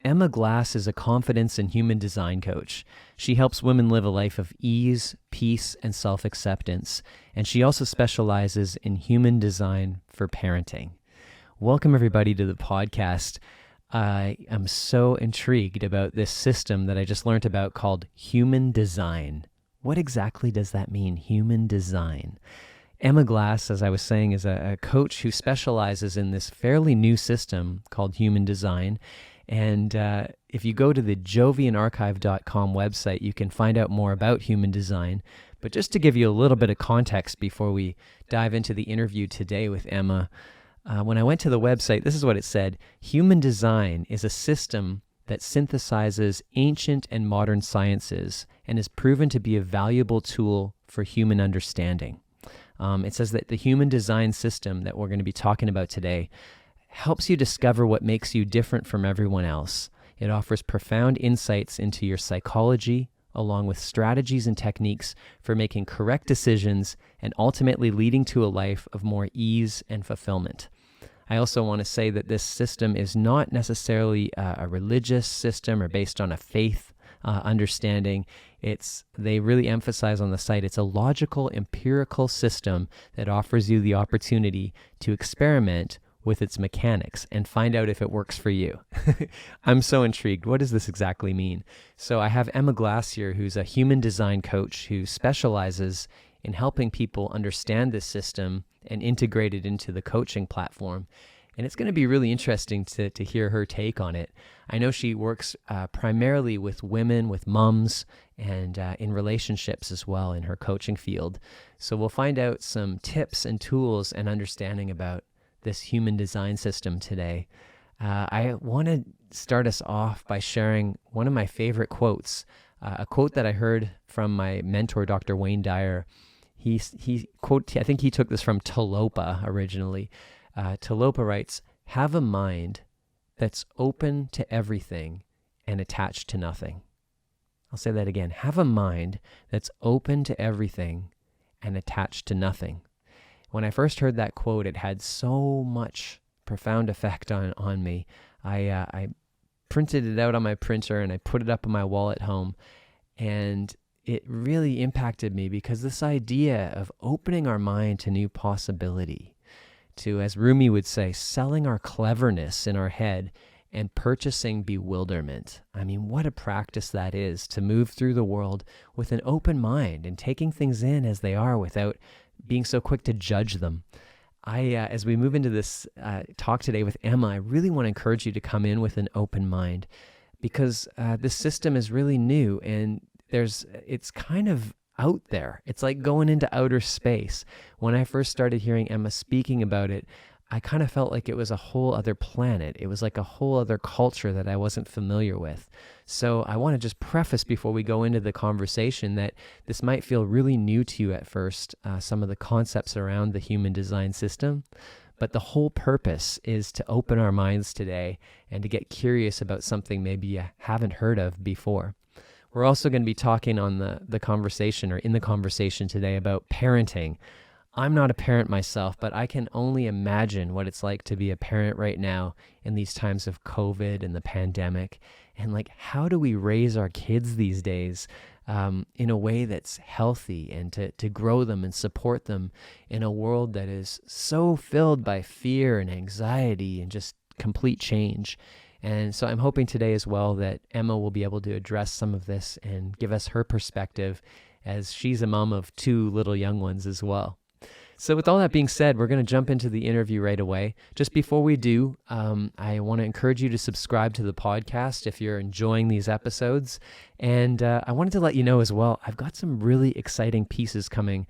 Emma Glass is a confidence and human design coach. She helps women live a life of ease, peace, and self-acceptance, and she also specializes in human design for parenting. Welcome, everybody, to the podcast. I am so intrigued about this system that I just learned about called human design. What exactly does that mean, human design? Emma Glass, as I was saying, is a coach who specializes in this fairly new system called human design. And if you go to the jovianarchive.com website, you can find out more about human design. But just to give you a little bit of context before we dive into the interview today with Emma, when I went to the website, this is what it said. Human design is a system that synthesizes ancient and modern sciences and is proven to be a valuable tool for human understanding. It says that the human design system that we're going to be talking about today helps you discover what makes you different from everyone else. It offers profound insights into your psychology, along with strategies and techniques for making correct decisions and ultimately leading to a life of more ease and fulfillment. I also want to say that this system is not necessarily a religious system or based on a faith understanding. They really emphasize on the site, it's a logical, empirical system that offers you the opportunity to experiment with its mechanics and find out if it works for you. I'm so intrigued. What does this exactly mean? So I have Emma Glass here, who's a human design coach who specializes in helping people understand this system and integrate it into the coaching platform. And it's going to be really interesting to hear her take on it. I know she works primarily with women, with moms, and in relationships as well in her coaching field. So we'll find out some tips and tools and understanding about this human design system today. I want to start us off by sharing one of my favorite quotes, a quote that I heard from my mentor, Dr. Wayne Dyer. I think he took this from Talopa originally. Talopa writes, "Have a mind that's open to everything and attached to nothing." I'll say that again. Have a mind that's open to everything and attached to nothing. When I first heard that quote, it had so much profound effect on me. I printed it out on my printer and I put it up on my wall at home, and it really impacted me because this idea of opening our mind to new possibility, to, as Rumi would say, selling our cleverness in our head and purchasing bewilderment. I mean, what a practice that is, to move through the world with an open mind and taking things in as they are without being so quick to judge them. As we move into this talk today with Emma, I really want to encourage you to come in with an open mind, because this system is really new and it's kind of out there. It's like going into outer space. When I first started hearing Emma speaking about it, I kind of felt like it was a whole other planet. It was like a whole other culture that I wasn't familiar with. So I want to just preface before we go into the conversation that this might feel really new to you at first, some of the concepts around the human design system. But the whole purpose is to open our minds today and to get curious about something maybe you haven't heard of before. We're also going to be talking on the conversation, or in the conversation today, about parenting. I'm not a parent myself, but I can only imagine what it's like to be a parent right now in these times of COVID and the pandemic. And like, how do we raise our kids these days in a way that's healthy, and to grow them and support them in a world that is so filled by fear and anxiety and just complete change. And so I'm hoping today as well that Emma will be able to address some of this and give us her perspective, as she's a mom of 2 little young ones as well. So with all that being said, we're going to jump into the interview right away. Just before we do, I want to encourage you to subscribe to the podcast if you're enjoying these episodes. And I wanted to let you know as well, I've got some really exciting pieces coming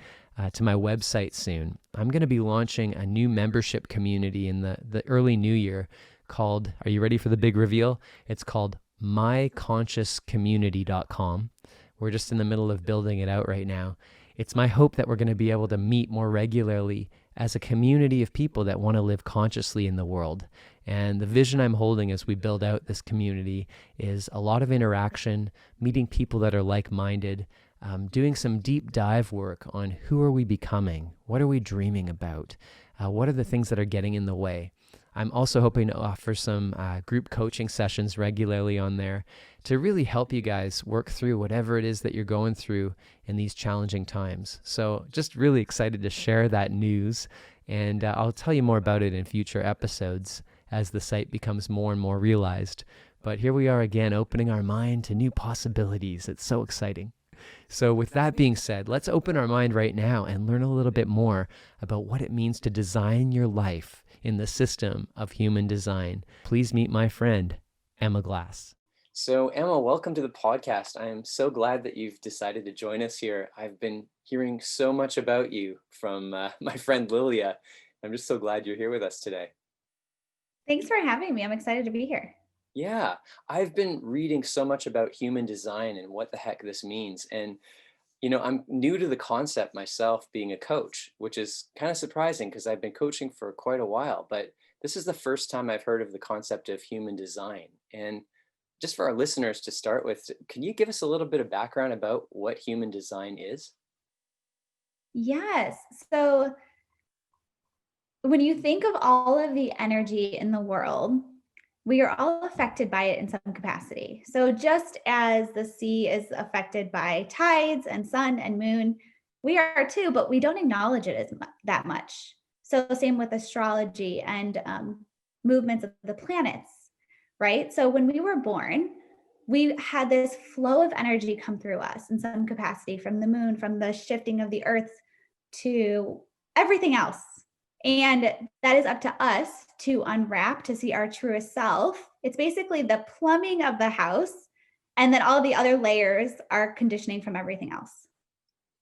to my website soon. I'm going to be launching a new membership community in the early new year called, are you ready for the big reveal? It's called myconsciouscommunity.com. We're just in the middle of building it out right now. It's my hope that we're going to be able to meet more regularly as a community of people that want to live consciously in the world. And the vision I'm holding as we build out this community is a lot of interaction, meeting people that are like-minded, doing some deep dive work on who are we becoming, what are we dreaming about, what are the things that are getting in the way. I'm also hoping to offer some group coaching sessions regularly on there to really help you guys work through whatever it is that you're going through in these challenging times. So just really excited to share that news, and I'll tell you more about it in future episodes as the site becomes more and more realized. But here we are again, opening our mind to new possibilities. It's so exciting. So with that being said, let's open our mind right now and learn a little bit more about what it means to design your life in the system of human design. Please meet my friend, Emma Glass. So Emma, welcome to the podcast. I am so glad that you've decided to join us here. I've been hearing so much about you from my friend Lilia. I'm just so glad you're here with us today. Thanks for having me. I'm excited to be here. Yeah, I've been reading so much about human design and what the heck this means. And, I'm new to the concept myself being a coach, which is kind of surprising because I've been coaching for quite a while. But this is the first time I've heard of the concept of human design. And just for our listeners to start with, can you give us a little bit of background about what human design is? Yes. So when you think of all of the energy in the world, we are all affected by it in some capacity. So just as the sea is affected by tides and sun and moon, we are too, but we don't acknowledge it that much. So same with astrology and movements of the planets, right? So when we were born, we had this flow of energy come through us in some capacity from the moon, from the shifting of the earth to everything else. And that is up to us to unwrap to see our truest self. It's basically the plumbing of the house. And then all the other layers are conditioning from everything else.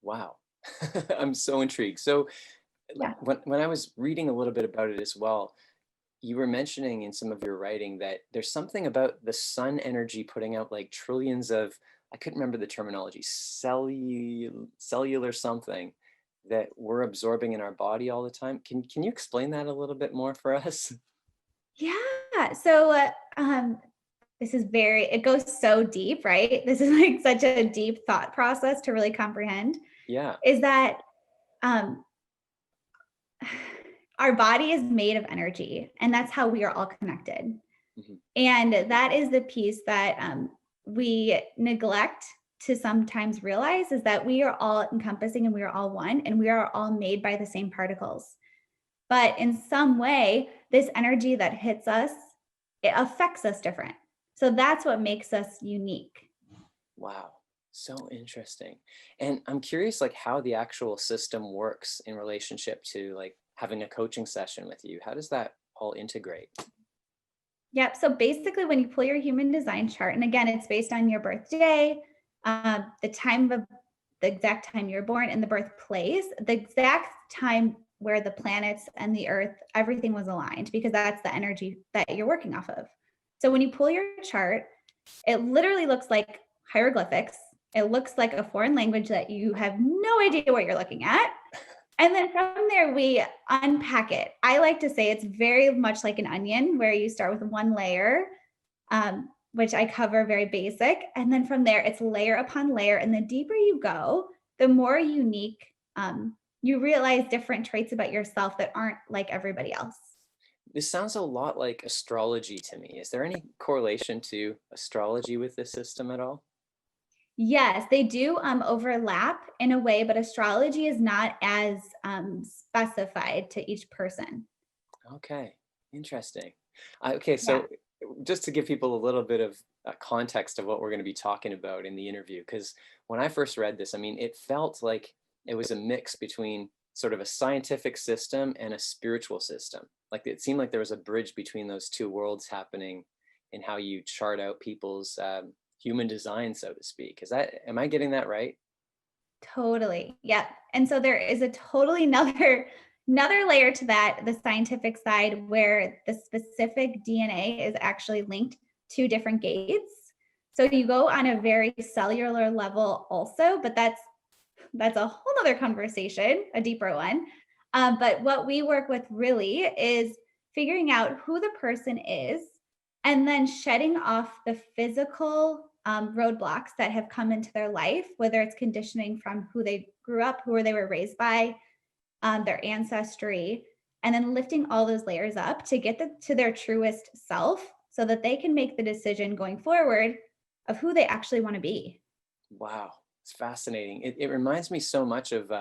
Wow. I'm so intrigued. So Yeah. when I was reading a little bit about it as well, you were mentioning in some of your writing that there's something about the sun energy putting out like trillions of, I couldn't remember the terminology, cellular something that we're absorbing in our body all the time. Can you explain that a little bit more for us? Yeah. So this is it goes so deep, right? This is like such a deep thought process to really comprehend. Yeah. Is that um our body is made of energy, and that's how we are all connected. Mhm. And that is the piece that we neglect to sometimes realize, is that we are all encompassing and we are all one, and we are all made by the same particles. But in some way, this energy that hits us, it affects us different. So that's what makes us unique. Wow. So interesting. And I'm curious like how the actual system works in relationship to like having a coaching session with you. How does that all integrate? Yep. So basically, when you pull your human design chart, and again, it's based on your birthday, the time of the exact time you're born, and the birthplace, the exact time where the planets and the earth, everything was aligned, because that's the energy that you're working off of. So when you pull your chart, it literally looks like hieroglyphics. It looks like a foreign language that you have no idea what you're looking at. And then from there, we unpack it. I like to say it's very much like an onion, where you start with one layer, which I cover very basic. And then from there, it's layer upon layer. And the deeper you go, the more unique you realize different traits about yourself that aren't like everybody else. This sounds a lot like astrology to me. Is there any correlation to astrology with this system at all? Yes, they do overlap in a way, but astrology is not as specified to each person. Okay, interesting. Okay, Yeah. so just to give people a little bit of context of what we're going to be talking about in the interview, because when I first read this, I mean, it felt like it was a mix between sort of a scientific system and a spiritual system. Like it seemed like there was a bridge between those two worlds happening in how you chart out people's human design, so to speak. Am I getting that right? Totally. Yep. And so there is a totally another layer to that, the scientific side, where the specific DNA is actually linked to different gates. So you go on a very cellular level also, but that's a whole other conversation, a deeper one. But what we work with really is figuring out who the person is, and then shedding off the physical roadblocks that have come into their life, whether it's conditioning from who they grew up, who they were raised by, their ancestry, and then lifting all those layers up to get to their truest self so that they can make the decision going forward of who they actually want to be. Wow, it's fascinating. It reminds me so much of,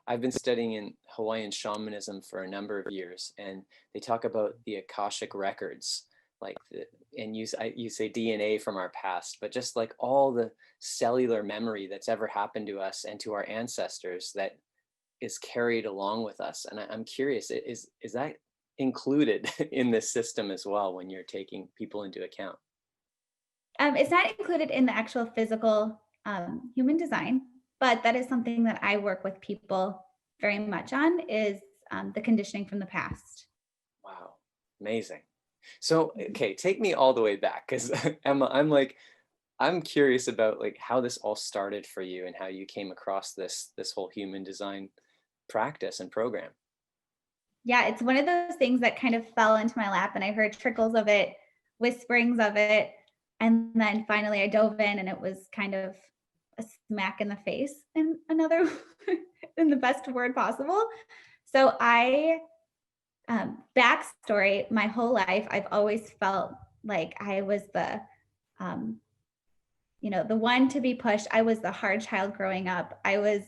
I've been studying in Hawaiian shamanism for a number of years, and they talk about the Akashic records, like and you say DNA from our past, but just like all the cellular memory that's ever happened to us and to our ancestors that is carried along with us. And I'm curious, is that included in this system as well when you're taking people into account? It's not included in the actual physical human design, but that is something that I work with people very much on is the conditioning from the past. Wow, amazing. So, okay, take me all the way back because Emma, I'm curious about like how this all started for you and how you came across this whole human design practice and program. Yeah, it's one of those things that kind of fell into my lap and I heard trickles of it, whisperings of it. And then finally I dove in and it was kind of a smack in the face in another, in the best word possible. So backstory, my whole life, I've always felt like I was um, the one to be pushed. I was the hard child growing up. I was,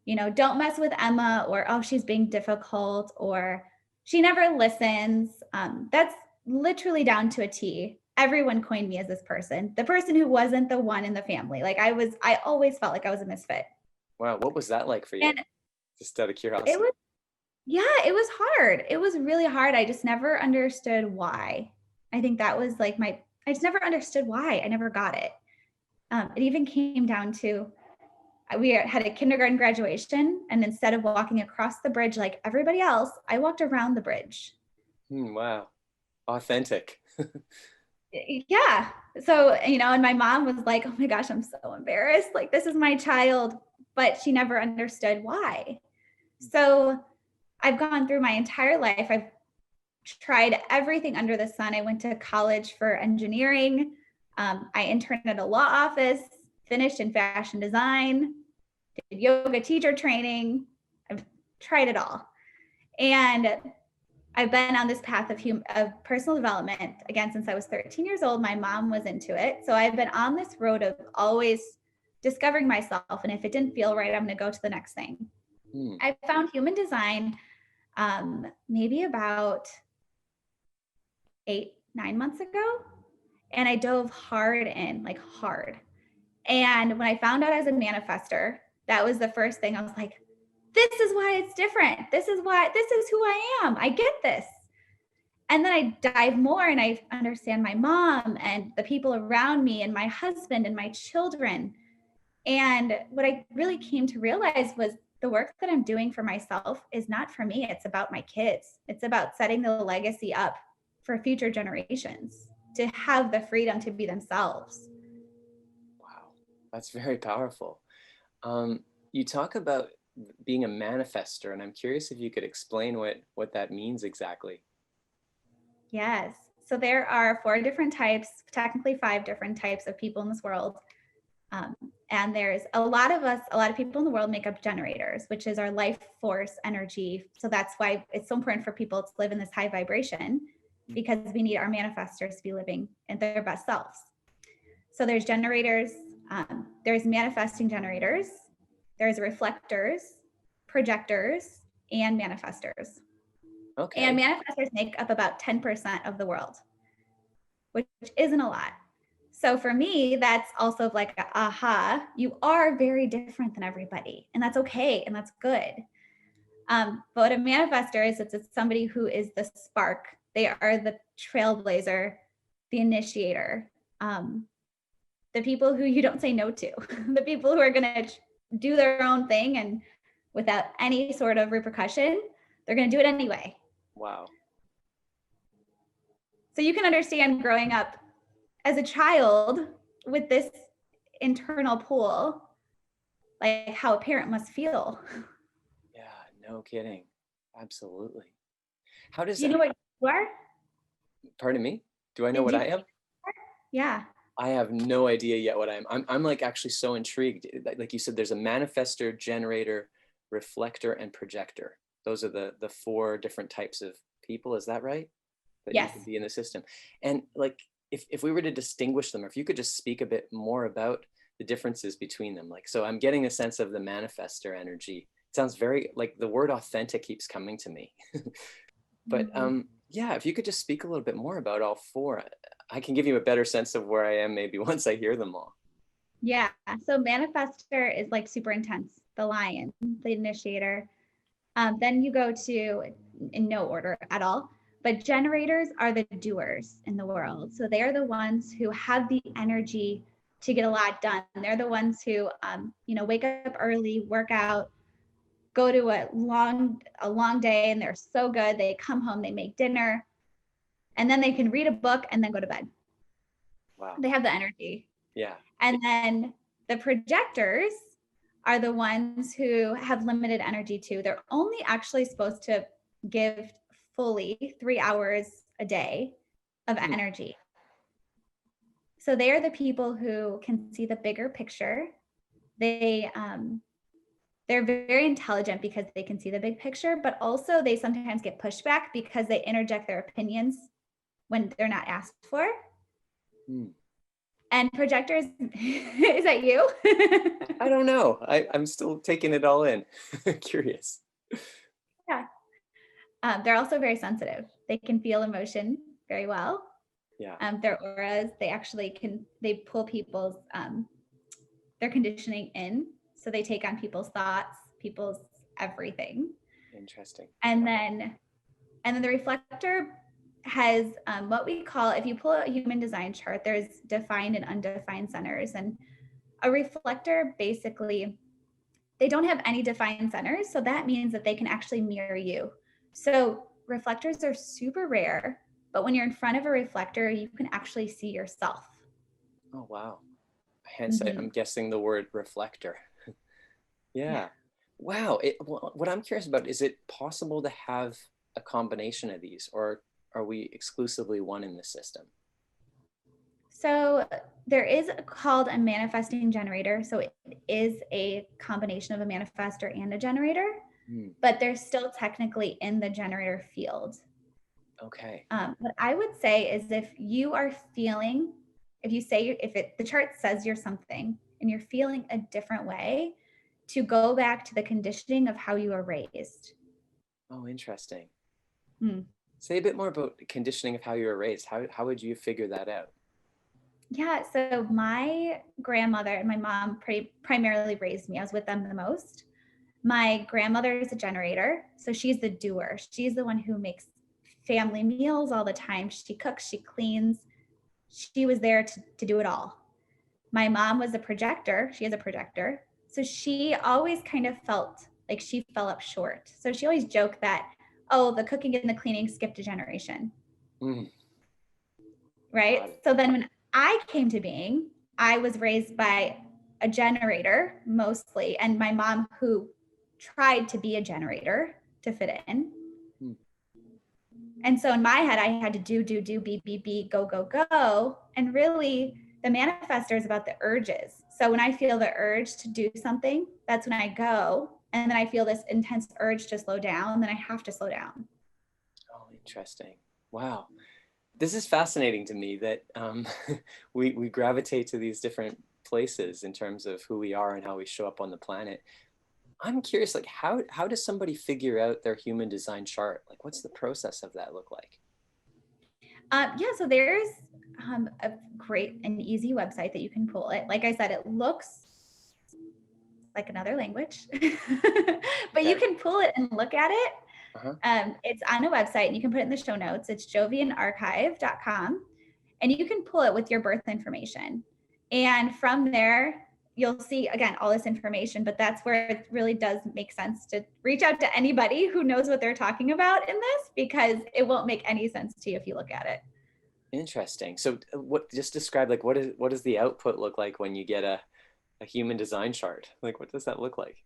don't mess with Emma, or, oh, she's being difficult, or she never listens. That's literally down to a T. Everyone coined me as this person, the person who wasn't the one in the family. Like I always felt like I was a misfit. Wow, what was that like for you? And Just out of it curiosity. was, yeah, it was hard. It was really hard. I just never understood why. I think that was like I just never understood why. I never got it. It even came down to we had a kindergarten graduation, and instead of walking across the bridge like everybody else, I walked around the bridge. Wow, authentic. Yeah. So, and my mom was like, oh my gosh, I'm so embarrassed. Like, this is my child, but she never understood why. So I've gone through my entire life. I've tried everything under the sun. I went to college for engineering. I interned at a law office, finished in fashion design, did yoga teacher training. I've tried it all. And I've been on this path of personal development again since I was 13 years old. My mom was into it. So I've been on this road of always discovering myself. And if it didn't feel right, I'm going to go to the next thing. I found human design maybe about 8-9 months ago. And I dove hard in, like hard. And when I found out as a manifester, that was the first thing I was like, this is why it's different. This is who I am. I get this. And then I dive more and I understand my mom and the people around me and my husband and my children. And what I really came to realize was the work that I'm doing for myself is not for me. It's about my kids. It's about setting the legacy up for future generations to have the freedom to be themselves. Wow, that's very powerful. You talk about being a manifester, and I'm curious if you could explain what that means exactly. Yes. So there are 4 different types, technically 5 different types of people in this world. And there's a lot of people in the world make up generators, which is our life force energy. So that's why it's so important for people to live in this high vibration, because we need our manifestors to be living in their best selves. So there's generators, there's manifesting generators, there's reflectors, projectors, and manifestors. Okay. And manifestors make up about 10% of the world, which isn't a lot. So for me, that's also like, aha, you are very different than everybody. And that's okay. And that's good. But what a manifestor is, it's somebody who is the spark. They are the trailblazer, the initiator, the people who you don't say no to, the people who are going to do their own thing and without any sort of repercussion, they're going to do it anyway. Wow. So you can understand growing up as a child with this internal pull, like how a parent must feel. Yeah, no kidding. Absolutely. How does Do you that, know what you are? pardon me? Do I know what I am? Yeah. I have no idea yet what I am. I'm like actually so intrigued. Like you said, there's a manifestor, generator, reflector, and projector. those are the four different types of people. Is that right? That you Yes. can be in the system. And like, if we were to distinguish them, or if you could just speak a bit more about the differences between them. Like, so I'm getting a sense of the manifester energy. It sounds very like the word authentic keeps coming to me. But yeah, if you could just speak a little bit more about all four, I can give you a better sense of where I am maybe once I hear them all. Yeah. So manifester is like super intense, the lion, the initiator. Then you go to, in no order at all, but generators are the doers in the world. So they are the ones who have the energy to get a lot done. They're the ones who, wake up early, work out, go to a long day, and they're so good. They come home, they make dinner, and then they can read a book and then go to bed. Wow. They have the energy. Yeah. And then the projectors are the ones who have limited energy too. They're only actually supposed to give fully 3 hours a day of energy. So they are the people who can see the bigger picture. They're very intelligent because they can see the big picture, but also they sometimes get pushback because they interject their opinions when they're not asked for. And projectors, is that you? I don't know. I'm still taking it all in. Curious. Yeah. They're also very sensitive. They can feel emotion very well. Yeah. Their auras, they pull people's, their conditioning in. So they take on people's thoughts, people's everything. Interesting. And then the reflector has what we call, if you pull a human design chart, there's defined and undefined centers. And a reflector, basically, they don't have any defined centers. So that means that they can actually mirror you. So reflectors are super rare, but when you're in front of a reflector, you can actually see yourself. Oh, wow. Hence, I'm guessing the word reflector. Yeah. Wow. What I'm curious about, is it possible to have a combination of these, or are we exclusively one in the system? So there is called a manifesting generator. So it is a combination of a manifestor and a generator, but they're still technically in the generator field. Okay. What I would say is, if you are feeling, the chart says you're something and you're feeling a different way, to go back to the conditioning of how you were raised. Oh, interesting. Say a bit more about the conditioning of how you were raised. How would you figure that out? Yeah, so my grandmother and my mom primarily raised me. I was with them the most. My grandmother is a generator, so she's the doer. She's the one who makes family meals all the time. She cooks, she cleans. She was there to do it all. My mom was a projector. She is a projector. So she always kind of felt like she fell up short. So she always joked that, oh, the cooking and the cleaning skipped a generation. Right? So then when I came to being, I was raised by a generator mostly, and my mom, who tried to be a generator to fit in. And so in my head, I had to do, be, go, go, go. And really, the manifestor is about the urges. So when I feel the urge to do something, that's when I go. And then I feel this intense urge to slow down, then I have to slow down. Oh, interesting. Wow. This is fascinating to me that we gravitate to these different places in terms of who we are and how we show up on the planet. I'm curious, like, how does somebody figure out their human design chart? Like, what's the process of that look like? So there's a great and easy website that you can pull it. Like I said, it looks like another language, but you can pull it and look at it. It's on a website, and you can put it in the show notes. It's jovianarchive.com, and you can pull it with your birth information. And from there, you'll see, again, all this information, but that's where it really does make sense to reach out to anybody who knows what they're talking about in this, because it won't make any sense to you if you look at it. Interesting. So just describe, like, what does the output look like when you get a human design chart? Like, what does that look like?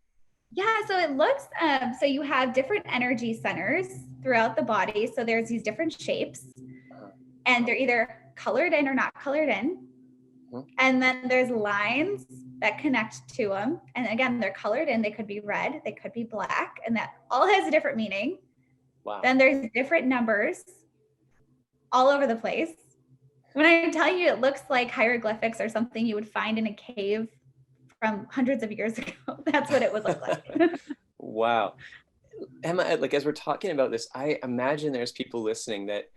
Yeah, so it looks, so you have different energy centers throughout the body. So there's these different shapes, and they're either colored in or not colored in. And then there's lines that connect to them. And again, they're colored and they could be red, they could be black, and that all has a different meaning. Wow. Then there's different numbers all over the place. When I tell you it looks like hieroglyphics or something you would find in a cave from hundreds of years ago, that's what it would look like. Wow. Emma, like as we're talking about this, I imagine there's people listening that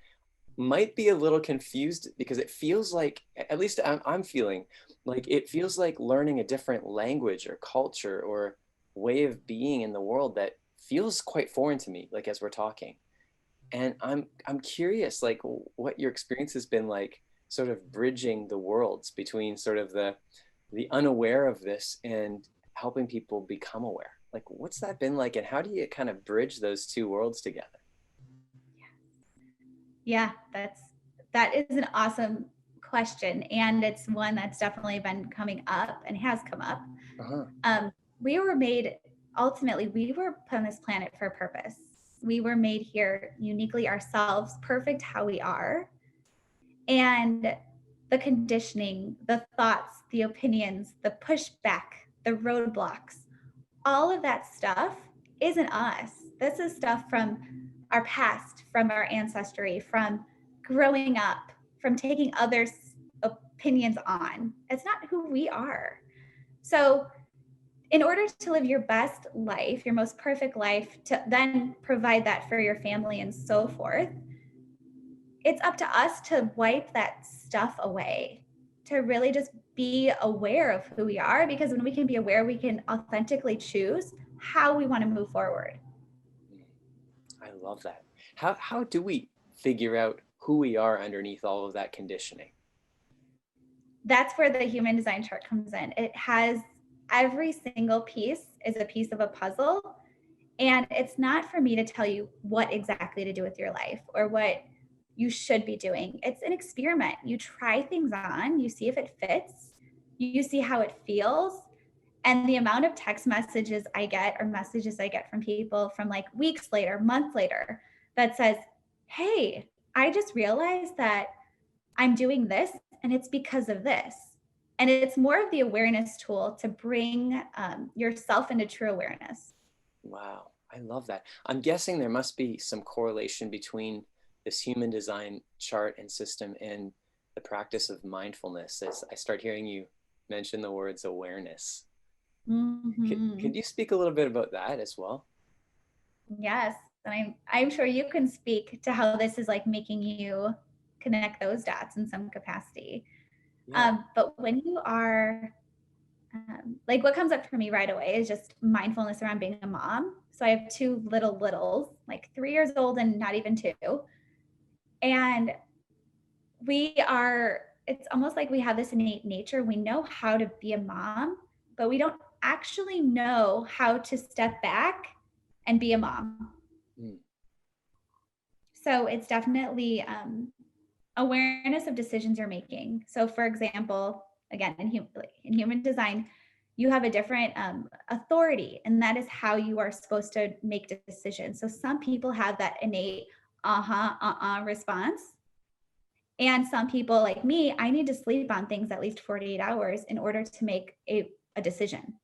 might be a little confused because it feels like, at least I'm feeling like it feels like learning a different language or culture or way of being in the world that feels quite foreign to me, like as we're talking. And I'm curious, like what your experience has been like, sort of bridging the worlds between sort of the unaware of this and helping people become aware. Like, what's that been like, and how do you kind of bridge those two worlds together? Yeah, that is an awesome question, and it's one that's definitely been coming up and has come up. Uh-huh. We were made, ultimately, we were put on this planet for a purpose. We were made here uniquely ourselves, perfect how we are. And the conditioning, the thoughts, the opinions, the pushback, the roadblocks, all of that stuff isn't us. This is stuff from our past, from our ancestry, from growing up, from taking others' opinions on. It's not who we are. So, in order to live your best life, your most perfect life, to then provide that for your family and so forth, it's up to us to wipe that stuff away, to really just be aware of who we are, because when we can be aware, we can authentically choose how we want to move forward. I love that. How do we figure out who we are underneath all of that conditioning? That's where the human design chart comes in. It has every single piece is a piece of a puzzle. And it's not for me to tell you what exactly to do with your life or what you should be doing. It's an experiment. You try things on, you see if it fits, you see how it feels. And the amount of text messages I get or messages I get from people from like weeks later, months later, that says, hey, I just realized that I'm doing this and it's because of this. And it's more of the awareness tool to bring yourself into true awareness. Wow, I love that. I'm guessing there must be some correlation between this human design chart and system and the practice of mindfulness as I start hearing you mention the words awareness. Could Mm-hmm. you speak a little bit about that as well? Yes. And I'm sure you can speak to how this is like making you connect those dots in some capacity. Yeah. But when you are like what comes up for me right away is just mindfulness around being a mom. So I have two little littles, like 3 years old and not even two. And it's almost like we have this innate nature. We know how to be a mom, but we don't actually know how to step back and be a mom. Mm. So it's definitely awareness of decisions you're making. So, for example, again, in human design, you have a different authority, and that is how you are supposed to make decisions. So, some people have that innate response. And some people, like me, I need to sleep on things at least 48 hours in order to make a decision.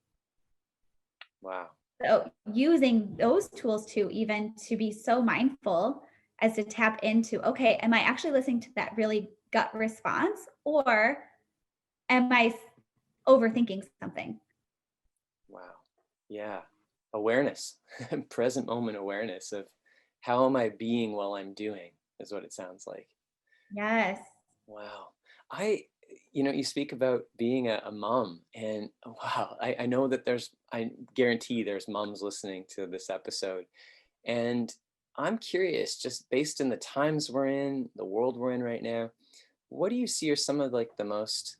Wow. So using those tools too, even to be so mindful as to tap into, okay, am I actually listening to that really gut response, or am I overthinking something? Wow. Yeah. Awareness, present moment awareness of how am I being while I'm doing is what it sounds like. Yes. Wow. I, you speak about being a mom, and wow, I know that I guarantee there's moms listening to this episode. And I'm curious, just based in the times we're in, the world we're in right now, what do you see are some of like the most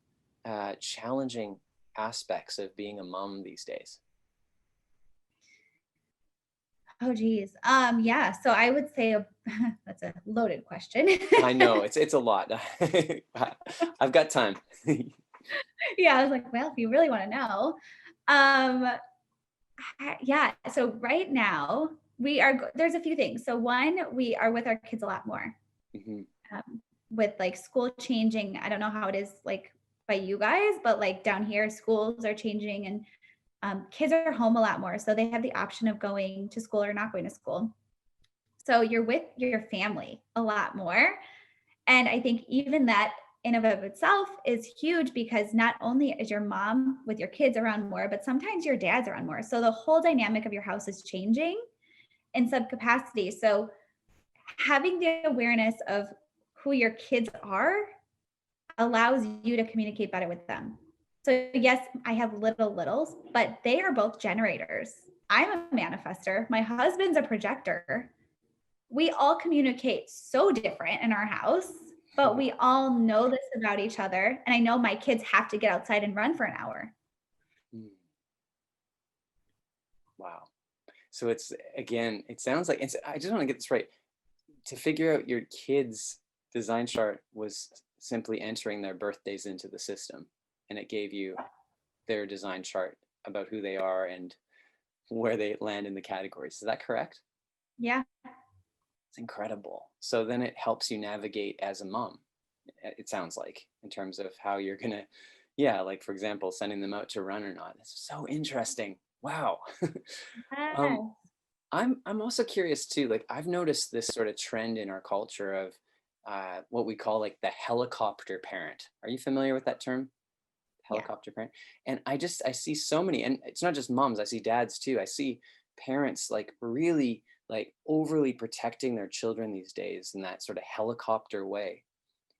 challenging aspects of being a mom these days? Oh, geez. Yeah. So I would say that's a loaded question. I know it's a lot. I've got time. Yeah. I was like, well, if you really want to know, um, yeah. So right now there's a few things. So one, we are with our kids a lot more. Mhm. With like school changing. I don't know how it is like by you guys, but like down here, schools are changing and kids are home a lot more. So they have the option of going to school or not going to school. So you're with your family a lot more. And I think even that in of itself is huge, because not only is your mom with your kids around more, but sometimes your dad's around more. So the whole dynamic of your house is changing in some capacity. So having the awareness of who your kids are allows you to communicate better with them. So yes, I have littles, but they are both generators. I'm a manifester. My husband's a projector. We all communicate so different in our house, but we all know this about each other. And I know my kids have to get outside and run for an hour. Wow. So it's, again, it sounds like, I just want to get this right. To figure out your kids' design chart was simply entering their birthdays into the system, and it gave you their design chart about who they are and where they land in the categories. Is that correct? Yeah. It's incredible. So then it helps you navigate as a mom, it sounds like, in terms of how you're gonna, yeah, like for example, sending them out to run or not. It's so interesting. Wow. I'm also curious too, like I've noticed this sort of trend in our culture of what we call like the helicopter parent. Are you familiar with that term? Helicopter parent. And I see so many, and it's not just moms, I see dads too. I see parents like really like overly protecting their children these days in that sort of helicopter way.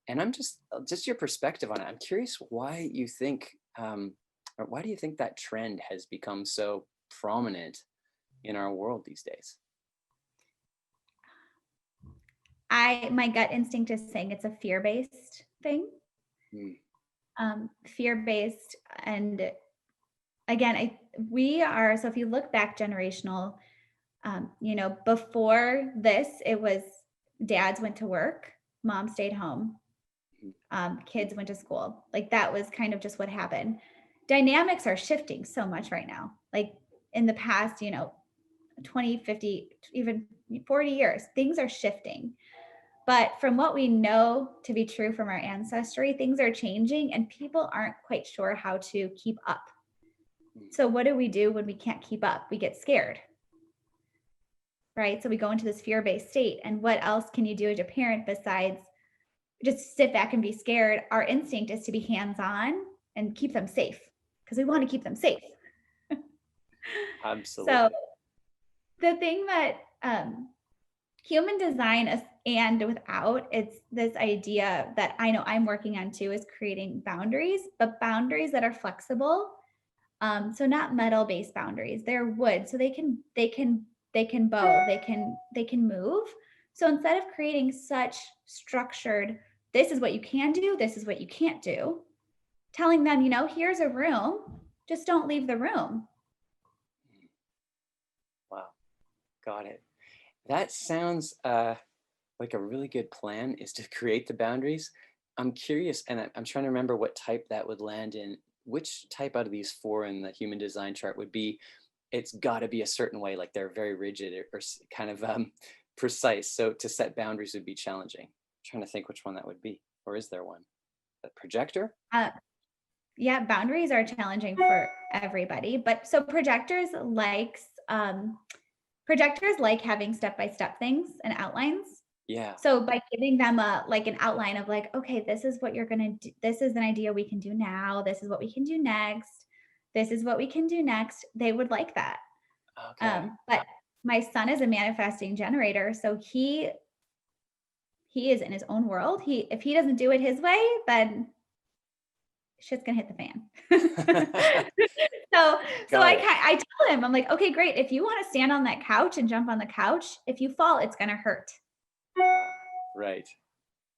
And I'm just your perspective on it. I'm curious why you think, or why do you think that trend has become so prominent in our world these days? My gut instinct is saying it's a fear-based thing. Fear-based. And again, so if you look back generational, before this, it was dads went to work, mom stayed home, kids went to school. Like that was kind of just what happened. Dynamics are shifting so much right now. Like in the past, 20, 50, even 40 years, things are shifting. But from what we know to be true from our ancestry, things are changing and people aren't quite sure how to keep up. So what do we do when we can't keep up? We get scared, right? So we go into this fear-based state. And what else can you do as a parent besides just sit back and be scared? Our instinct is to be hands-on and keep them safe, because we want to keep them safe. Absolutely. So the thing that human design and without, it's this idea that I know I'm working on too, is creating boundaries, but boundaries that are flexible. So not metal-based boundaries, they're wood. So they can bow, they can move. So instead of creating such structured, this is what you can do, this is what you can't do, telling them, here's a room, just don't leave the room. Wow. Got it. That sounds like a really good plan, is to create the boundaries. I'm curious, and I'm trying to remember what type that would land in. Which type out of these four in the human design chart would be, it's got to be a certain way, like they're very rigid or kind of precise. So to set boundaries would be challenging. I'm trying to think which one that would be. Or is there one? A projector? Yeah, boundaries are challenging for everybody. But so projectors like having step-by-step things and outlines. Yeah. So by giving them an outline of like, okay, this is what you're going to do. This is an idea we can do now. This is what we can do next. This is what we can do next. They would like that. Okay. But my son is a manifesting generator. So he is in his own world. If he doesn't do it his way, then shit's gonna hit the fan. So I tell him, I'm like, okay, great. If you want to stand on that couch and jump on the couch, if you fall, it's gonna hurt. Right.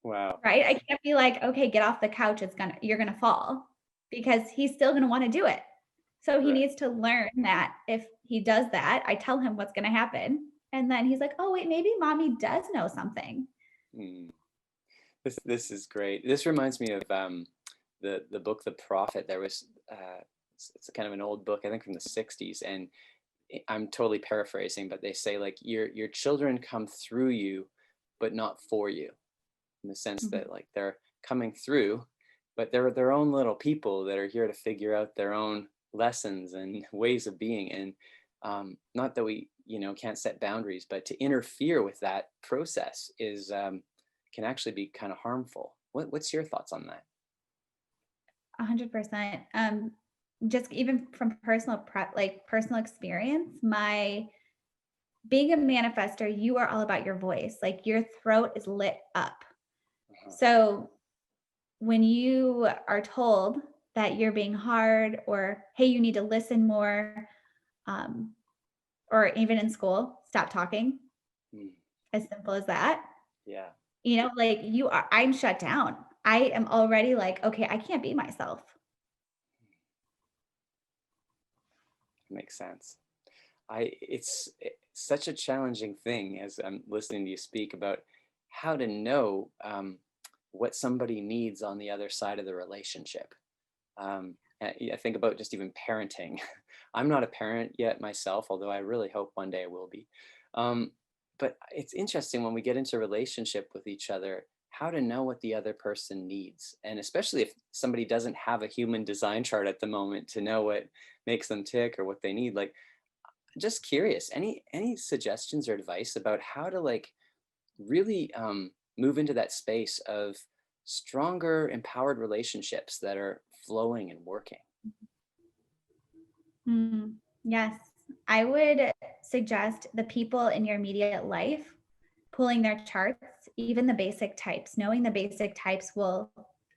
Wow. Right. I can't be like, okay, get off the couch. You're gonna fall, because he's still gonna want to do it. So he needs to learn that if he does that, I tell him what's gonna happen, and then he's like, oh wait, maybe mommy does know something. This is great. This reminds me of the book The Prophet. There was it's kind of an old book, I think from the 60s, and I'm totally paraphrasing, but they say like your children come through you, but not for you, in the sense that like they're coming through, but they're their own little people that are here to figure out their own lessons and ways of being. And not that we, can't set boundaries, but to interfere with that process is can actually be kind of harmful. What's your thoughts on that? 100%. Just even from personal experience, my being a manifester, you are all about your voice. Like your throat is lit up. Uh-huh. So when you are told that you're being hard, or hey, you need to listen more, or even in school, stop talking, Mm, as simple as that. yeah, Like I'm shut down. I am already like, okay, I can't be myself. makes sense. It's such a challenging thing as I'm listening to you speak about how to know what somebody needs on the other side of the relationship. I think about just even parenting. I'm not a parent yet myself, although I really hope one day I will be. Um, but it's interesting when we get into relationship with each other, how to know what the other person needs. And especially if somebody doesn't have a human design chart at the moment to know what makes them tick or what they need. Like, just curious, any suggestions or advice about how to like really move into that space of stronger, empowered relationships that are flowing and working? Yes, I would suggest the people in your immediate life pulling their charts, even the basic types. Knowing the basic types will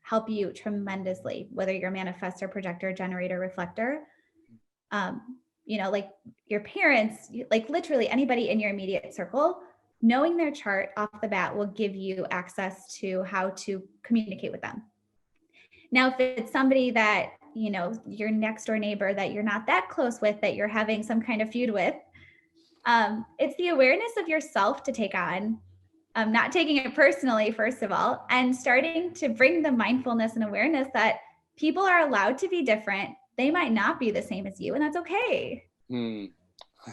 help you tremendously, whether you're a manifestor, projector, generator, reflector. Like your parents, like literally anybody in your immediate circle, knowing their chart off the bat will give you access to how to communicate with them. Now, if it's somebody that, your next door neighbor that you're not that close with, that you're having some kind of feud with, it's the awareness of yourself to take on, not taking it personally, first of all, and starting to bring the mindfulness and awareness that people are allowed to be different. They might not be the same as you, and that's okay. Hmm.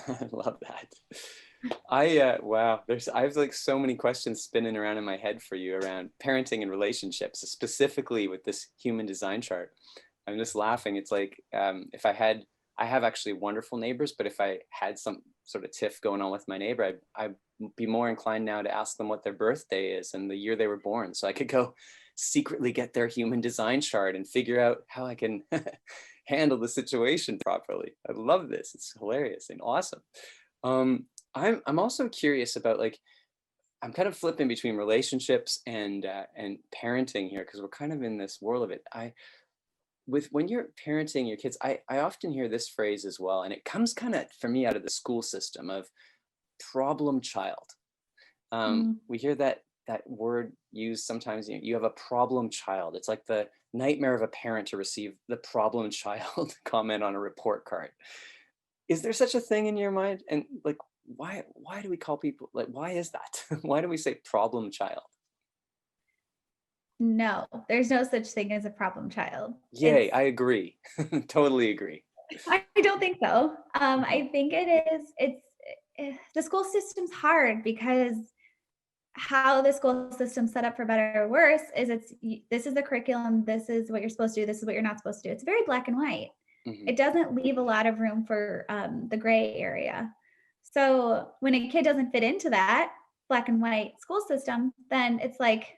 I love that. Wow, I have like so many questions spinning around in my head for you around parenting and relationships, specifically with this human design chart. I'm just laughing. It's like if I have actually wonderful neighbors, but if I had some sort of tiff going on with my neighbor, I'd be more inclined now to ask them what their birthday is and the year they were born, so I could go secretly get their human design chart and figure out how I can handle the situation properly. I love this. It's hilarious and awesome. Um, I'm also curious about like I'm kind of flipping between relationships and parenting here because we're kind of in this world of it. I with when you're parenting your kids, I often hear this phrase as well, and it comes kind of for me out of the school system of problem child. We hear that word used sometimes. You have a problem child. It's like the nightmare of a parent to receive the problem child comment on a report card. Is there such a thing in your mind? And like, why do we call people like? Why is that? Why do we say problem child? No, there's no such thing as a problem child. Yay, I agree. Totally agree. I don't think so. Mhm. I think the school system's hard because how the school system's set up, for better or worse, is this is the curriculum, this is what you're supposed to do, this is what you're not supposed to do. It's very black and white. Mhm. It doesn't leave a lot of room for the gray area. So when a kid doesn't fit into that black and white school system, then it's like,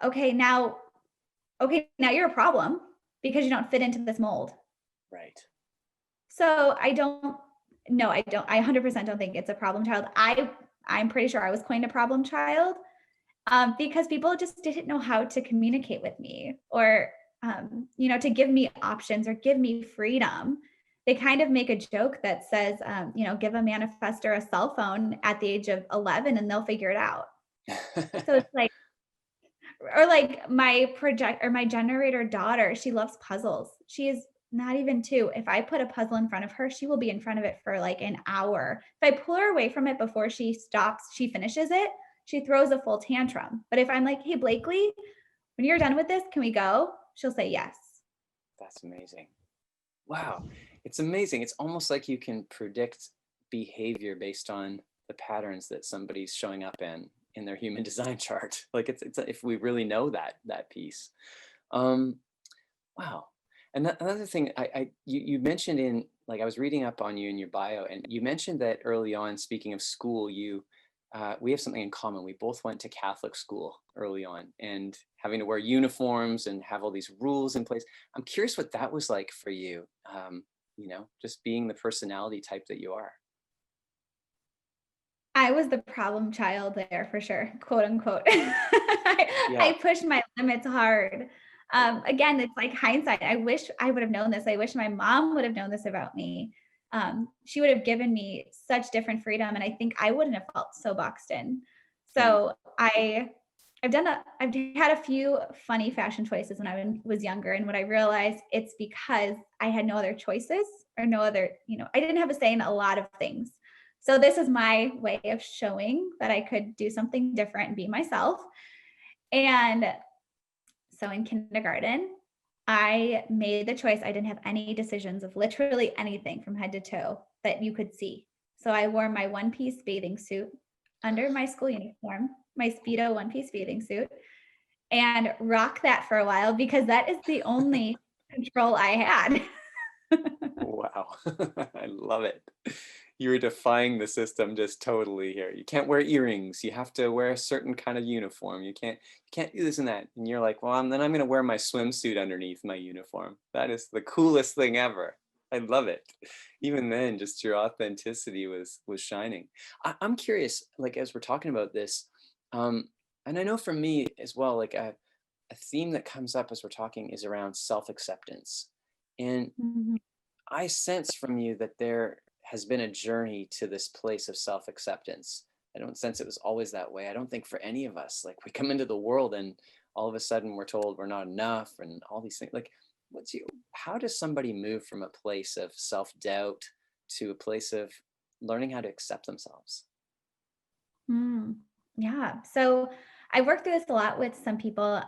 okay, now you're a problem because you don't fit into this mold. Right. So I don't, no, I don't, I 100% don't think it's a problem child. I'm pretty sure I was coined a problem child, because people just didn't know how to communicate with me, or, to give me options or give me freedom. They kind of make a joke that says, give a manifestor a cell phone at the age of 11 and they'll figure it out. So it's like, or like my generator daughter, she loves puzzles. She is not even 2. If I put a puzzle in front of her, she will be in front of it for like an hour. If I pull her away from it before she finishes it, she throws a full tantrum. But if I'm like, hey, Blakely, when you're done with this, can we go? She'll say yes. That's amazing. Wow. It's amazing. It's almost like you can predict behavior based on the patterns that somebody's showing up in their human design chart. Like it's if we really know that piece. Um, wow. And another thing, you mentioned in, like, I was reading up on you in your bio, and you mentioned that early on, speaking of school, we have something in common. We both went to Catholic school early on, and having to wear uniforms and have all these rules in place. I'm curious what that was like for you. Just being the personality type that you are. I was the problem child there for sure, quote unquote. I, Yeah. I pushed my limits hard. Again, it's like hindsight. I wish I would have known this. I wish my mom would have known this about me. She would have given me such different freedom, and I think I wouldn't have felt so boxed in. Mm. So I've had a few funny fashion choices when I was younger, and what I realized, it's because I had no other choices or no other, I didn't have a say in a lot of things. So this is my way of showing that I could do something different and be myself. And so in kindergarten, I made the choice. I didn't have any decisions of literally anything from head to toe that you could see. So I wore my one-piece bathing suit under my school uniform, my Speedo one-piece bathing suit, and rock that for a while because that is the only control I had. Wow. I love it. You were defying the system just totally here. You can't wear earrings. You have to wear a certain kind of uniform. You can't do this and that. And you're like, well, then I'm going to wear my swimsuit underneath my uniform. That is the coolest thing ever. I love it. Even then, just your authenticity was shining. I'm curious, like, as we're talking about this, and I know for me as well, like a theme that comes up as we're talking is around self-acceptance. And Mhm. I sense from you that there has been a journey to this place of self acceptance. I don't sense it was always that way. I don't think for any of us, like, we come into the world and all of a sudden we're told we're not enough and all these things. Like, how does somebody move from a place of self doubt to a place of learning how to accept themselves? Mm, yeah. So I work through this a lot with some people.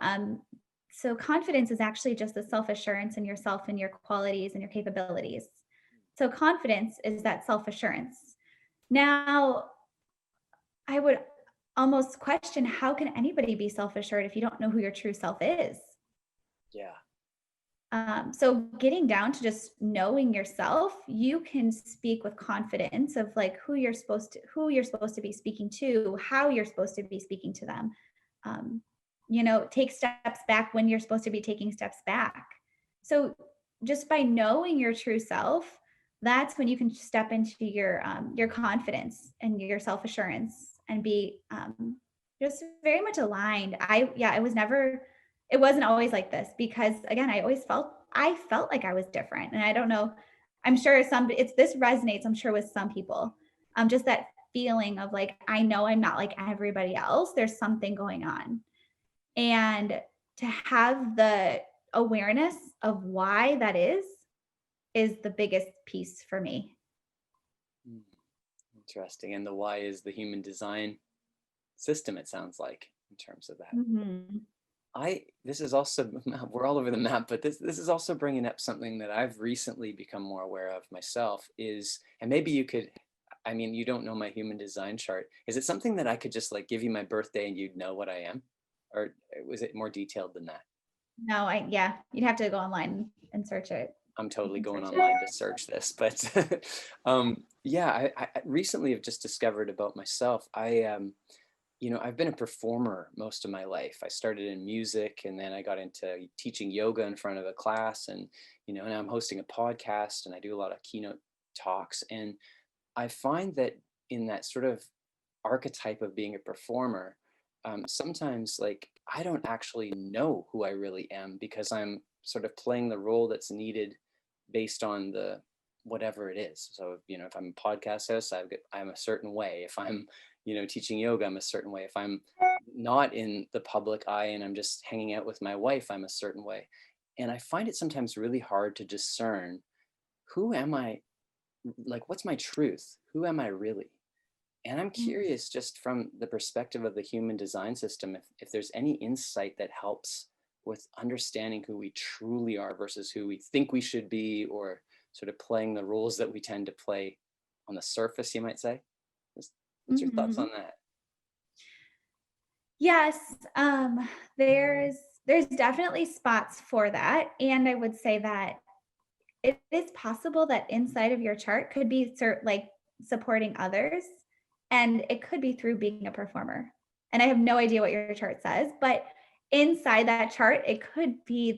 So confidence is actually just the self assurance in yourself and your qualities and your capabilities. So confidence is that self assurance. Now, I would almost question, how can anybody be self assured if you don't know who your true self is? Yeah. So getting down to just knowing yourself, you can speak with confidence of like who you're supposed to be speaking to, how you're supposed to be speaking to them. Um, take steps back when you're supposed to be taking steps back. So just by knowing your true self, that's when you can step into your confidence and your self assurance and be just very much aligned. I was never it wasn't always like this because again, I felt like I was different. And I don't know, I'm sure this resonates, I'm sure, with some people. Just that feeling of like, I know I'm not like everybody else. There's something going on. And to have the awareness of why that is the biggest piece for me. Hmm, interesting. And the why is the human design system, it sounds like, in terms of that. Mhm. This is also, we're all over the map, but this is also bringing up something that I've recently become more aware of myself is, and maybe you could, I mean, you don't know my human design chart. Is it something that I could just like give you my birthday and you'd know what I am? Or was it more detailed than that? No, yeah, you'd have to go online and search it. I'm You totally can going search online it. to search this, but yeah, I recently have just discovered about myself. I've been a performer most of my life. I started in music and then I got into teaching yoga in front of a class and, now I'm hosting a podcast and I do a lot of keynote talks. And I find that in that sort of archetype of being a performer, sometimes like I don't actually know who I really am because I'm sort of playing the role that's needed based on the whatever it is. So, if I'm a podcast host, I'm a certain way. If I'm, teaching yoga, I'm a certain way. If I'm not in the public eye and I'm just hanging out with my wife, I'm a certain way. And I find it sometimes really hard to discern, who am I? Like, what's my truth? Who am I really? And I'm Mm. curious, just from the perspective of the human design system, if there's any insight that helps with understanding who we truly are versus who we think we should be, or sort of playing the roles that we tend to play on the surface, you might say. What's your thoughts on Mhm. that? Yes, there's there's definitely spots for that. And I would say that it is possible that inside of your chart could be like supporting others, and it could be through being a performer. And I have no idea what your chart says, but inside that chart, it could be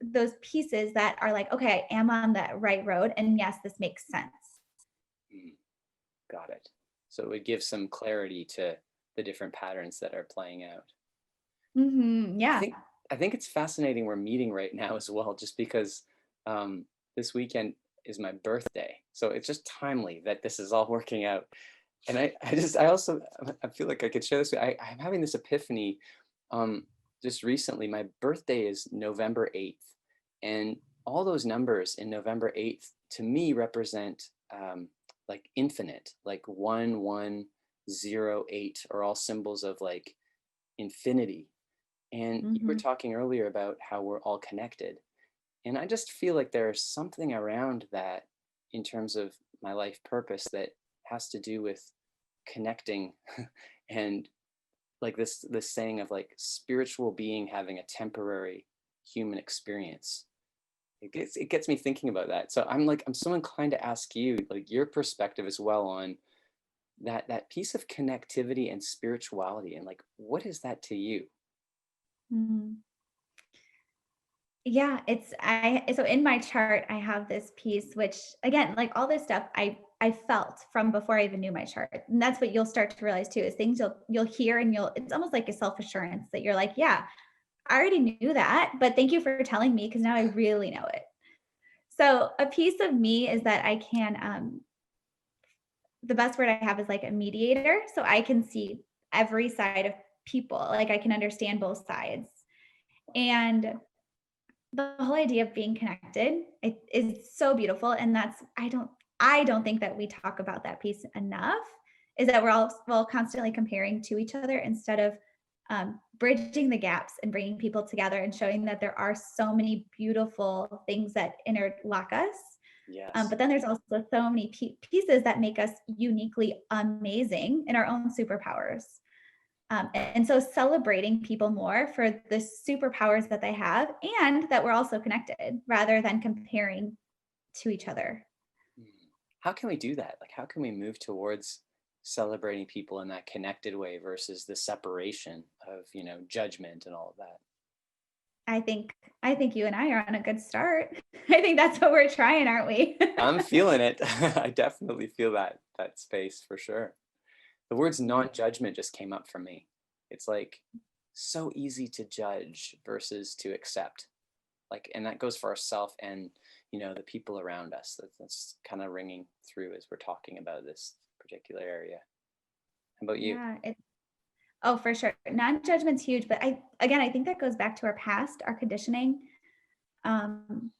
those pieces that are like, okay, I am on that right road, and yes, this makes sense. Mm, got it. So it would give some clarity to the different patterns that are playing out. I Yeah. think I think it's fascinating we're meeting right now as well, just because this weekend is my birthday. So it's just timely that this is all working out. And I feel like I could share this. I'm having this epiphany just recently. My birthday is November 8th. And all those numbers in November 8th to me represent like infinite, like 1108 are all symbols of like infinity. And you were Hmm. talking earlier about how we're all connected. And I just feel like there's something around that in terms of my life purpose that has to do with connecting and like this saying of like spiritual being having a temporary human experience. It gets me thinking about that. So I'm so inclined to ask you like your perspective as well on that piece of connectivity and spirituality and like what is that to you? Hmm. Yeah, so in my chart I have this piece, which again, like all this stuff I felt from before I even knew my chart. And that's what you'll start to realize too, is things you'll hear, and it's almost like a self-assurance that you're like, yeah, I already knew that, but thank you for telling me, because now I really know it. So a piece of me is that I can the best word I have is like a mediator. So I can see every side of people. Like I can understand both sides. And the whole idea of being connected is so beautiful. And I don't think that we talk about that piece enough, is that we're all constantly comparing to each other instead of bridging the gaps and bringing people together and showing that there are so many beautiful things that interlock us. Yes. But then there's also so many pieces that make us uniquely amazing in our own superpowers. And so celebrating people more for the superpowers that they have, and that we're also connected rather than comparing to each other. Mm. How can we do that? Like, how can we move towards celebrating people in that connected way versus the separation of, judgment and all of that? I think you and I are on a good start. I think that's what we're trying, aren't we? I'm feeling it. I definitely feel that space for sure. The words Yeah. non-judgment just came up for me. It's like so easy to judge versus to accept. Like, and that goes for ourselves and, the people around us. That's kind of ringing through as we're talking about this particular area. How about you? Yeah. Oh, for sure. Non-judgment's huge, but I think that goes back to our past, our conditioning. Um,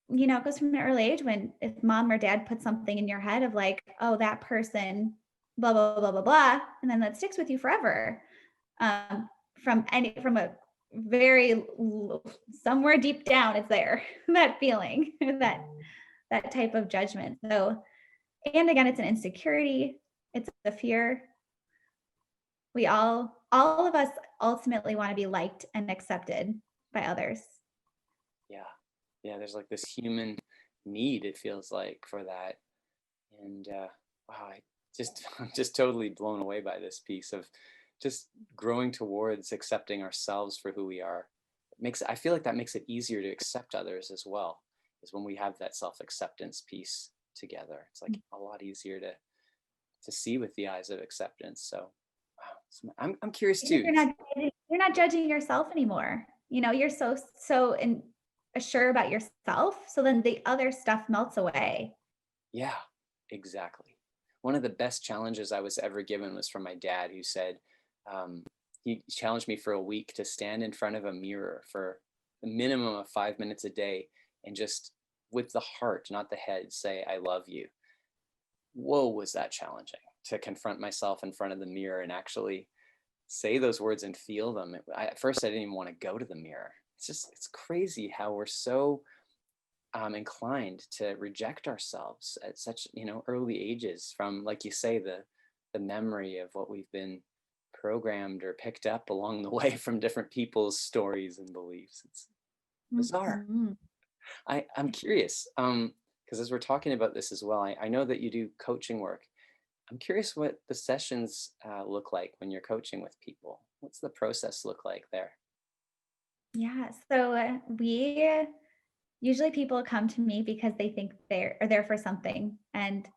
it goes from an early age, when if mom or dad put something in your head of like, oh, that person, blah, blah, blah, blah, blah, and then that sticks with you forever. Um, from a very somewhere deep down, it's there, that feeling, that type of judgment. So, and again, it's an insecurity, it's a fear. All of us ultimately want to be liked and accepted by others. Yeah. Yeah. There's like this human need, it feels like, for that. And wow, I'm just totally blown away by this piece of just growing towards accepting ourselves for who we are. I feel like that makes it easier to accept others as well, is when we have that self-acceptance piece together. It's like a lot easier to see with the eyes of acceptance. So wow. So I'm curious Because too. you're not judging yourself anymore. You're so sure about yourself. So then the other stuff melts away. Yeah, exactly. One of the best challenges I was ever given was from my dad, who said, he challenged me for a week to stand in front of a mirror for a minimum of 5 minutes a day and just with the heart, not the head, say, I love you. Whoa, was that challenging to confront myself in front of the mirror and actually say those words and feel them. At first, I didn't even want to go to the mirror. It's crazy how we're so inclined to reject ourselves at such early ages from, like you say, the memory of what we've been programmed or picked up along the way from different people's stories and beliefs. It's bizarre. Mhm. I'm curious, because as we're talking about this as well, I know that you do coaching work. I'm curious what the sessions look like when you're coaching with people. What's the process look like there? Yeah. So we usually people come to me because they think they're there for something. And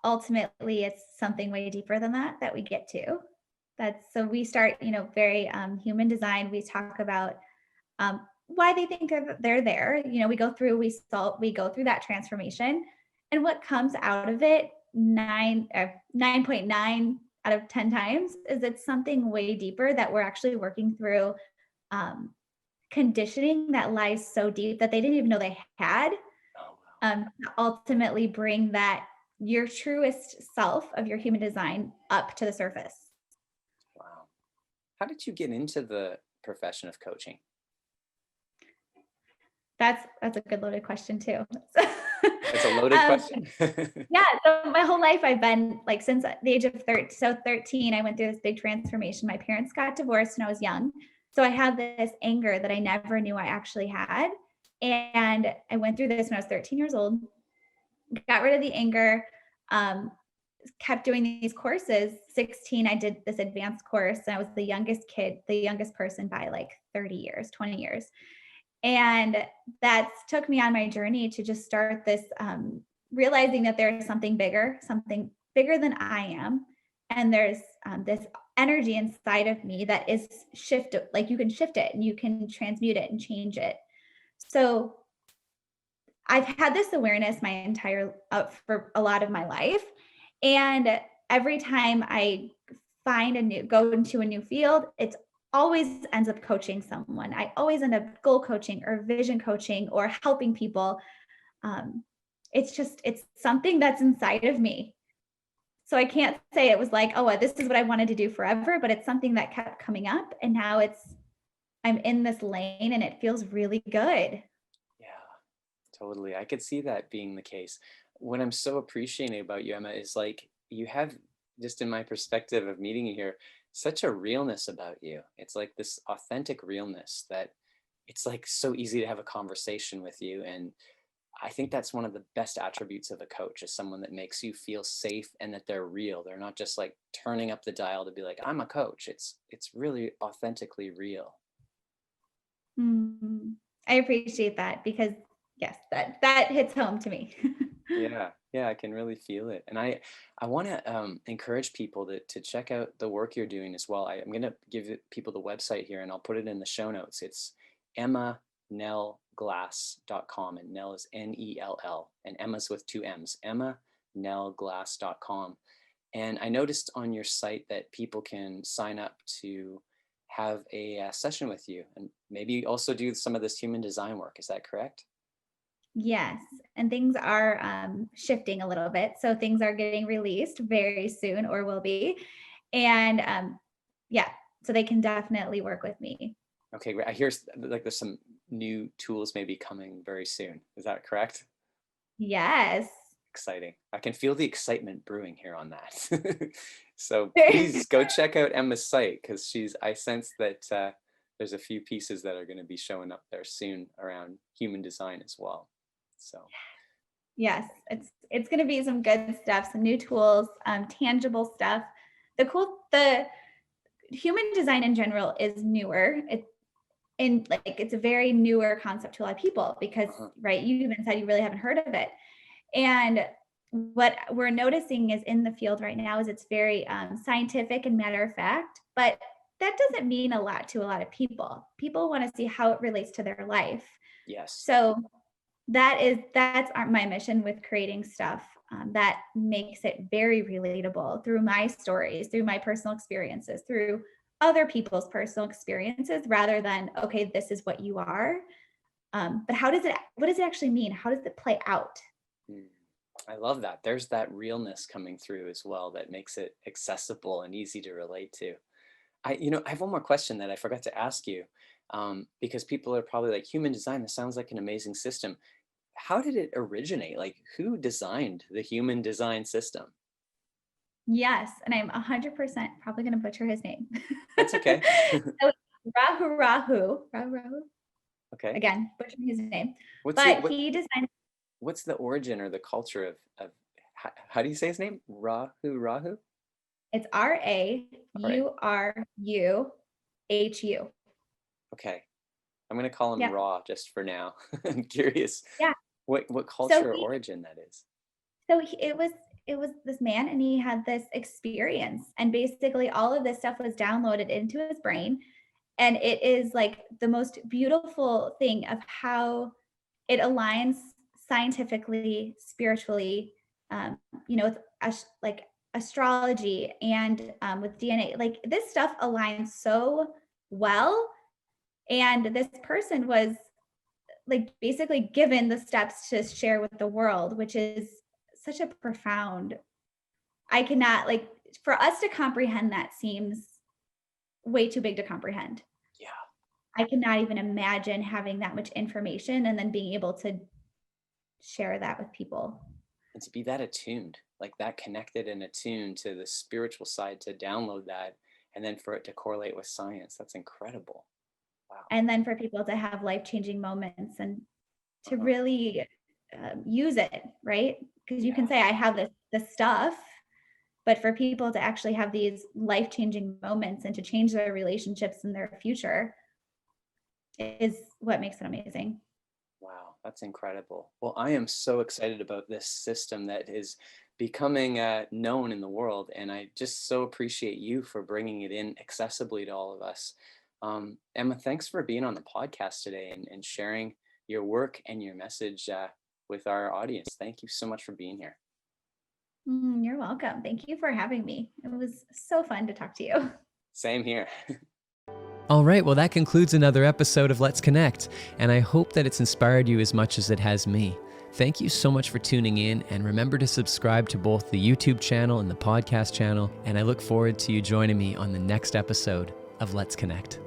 ultimately it's something way deeper than that we get to. That's so we start, very human design. We talk about why they think they're there. We go through that transformation, and what comes out of it 9.9 out of 10 times is it's something way deeper that we're actually working through, um, conditioning that lies so deep that they didn't even know they had. Oh, To ultimately bring that your truest self of your human design up to the surface. wow. How did you get into the profession of coaching? That's a good loaded question too. It's a loaded um, question. Yeah, so my whole life I've been like since the age of 13. So 13, I went through this big transformation. My parents got divorced when I was young. So I had this anger that I never knew I actually had. And I went through this when I was 13 years old, got rid of the anger, um, kept doing these courses. 16, I did this advanced course, and I was the youngest person by like 30 years, 20 years. And that took me on my journey to just start this, realizing that there's something bigger than I am. And there's this energy inside of me that is shifted, like you can shift it and you can transmute it and change it. So I've had this awareness my entire for a lot of my life. And every time I go into a new field, it's always ends up coaching someone. I always end up goal coaching or vision coaching or helping people. Um, it's something that's inside of me. So I can't say it was like, oh, this is what I wanted to do forever, but it's something that kept coming up. And now I'm in this lane and it feels really good. Yeah, totally. I could see that being the case. What I'm so appreciating about you, Emma, is like you have, just in my perspective of meeting you here, such a realness about you. It's like this authentic realness that it's like so easy to have a conversation with you. And I think that's one of the best attributes of a coach, is someone that makes you feel safe and that they're real. They're not just like turning up the dial to be like, I'm a coach. It's really authentically real. Mm, I appreciate that because yes, that hits home to me. Yeah, yeah, I can really feel it. And I want to encourage people to check out the work you're doing as well. I'm going to give people the website here and I'll put it in the show notes. It's emmanellglass.com, and Nell is Nell, and Emma's with two M's, emmanellglass.com. And I noticed on your site that people can sign up to have a session with you and maybe also do some of this human design work. Is that correct? Yes, and things are shifting a little bit. So things are getting released very soon or will be. And yeah, so they can definitely work with me. Okay, great. I hear like there's some new tools maybe coming very soon. Is that correct? Yes. Exciting. I can feel the excitement brewing here on that. So please go check out Emma's site, because I sense that there's a few pieces that are going to be showing up there soon around human design as well. So Yes, it's going to be some good stuff, some new tools, tangible stuff. The human design in general is newer. It's a very newer concept to a lot of people because, right, you even said you really haven't heard of it. And what we're noticing is in the field right now is it's very scientific and matter of fact, but that doesn't mean a lot to a lot of people. People want to see how it relates to their life. yes. So my mission with creating stuff that makes it very relatable through my stories, through my personal experiences, through other people's personal experiences, rather than okay, this is what you are. But what does it actually mean? How does it play out? Mm. I love that. There's that realness coming through as well that makes it accessible and easy to relate to. I have one more question that I forgot to ask you, because people are probably like, human design, this sounds like an amazing system. How did it originate? Like, who designed the human design system? Yes. And I'm 100% probably going to butcher his name. That's okay. So Ra Uru Hu. Ra Uru Hu. Okay. Again, butchering his name. What's He designed. what's the origin or the culture of how do you say his name? Ra Uru? It's RAURUHU. Okay. I'm going to call him Yep. Ra just for now. I'm curious Yeah. what So culture or origin that is. it was this man, and he had this experience, and basically all of this stuff was downloaded into his brain, and it is like the most beautiful thing of how it aligns scientifically, spiritually, with like astrology and with DNA. Like this stuff aligns so well, and this person was like basically given the steps to share with the world, which is such a profound. I cannot, like, for us to comprehend that seems way too big to comprehend. Yeah. I cannot even imagine having that much information and then being able to share that with people. And to be that attuned, like that connected and attuned to the spiritual side, to download that, and then for it to correlate with science, that's incredible. Wow. And then for people to have life-changing moments and to really use it, right? Because you can say, I have this stuff, but for people to actually have these life-changing moments and to change their relationships and their future is what makes it amazing. Wow, that's incredible. Well, I am so excited about this system that is becoming known in the world, and I just so appreciate you for bringing it in accessibly to all of us. Emma, thanks for being on the podcast today and sharing your work and your message with our audience. Thank you so much for being here. You're welcome. Thank you for having me. It was so fun to talk to you. Same here. All right, well, that concludes another episode of Let's Connect, and I hope that it's inspired you as much as it has me. Thank you so much for tuning in, and remember to subscribe to both the YouTube channel and the podcast channel, and I look forward to you joining me on the next episode of Let's Connect.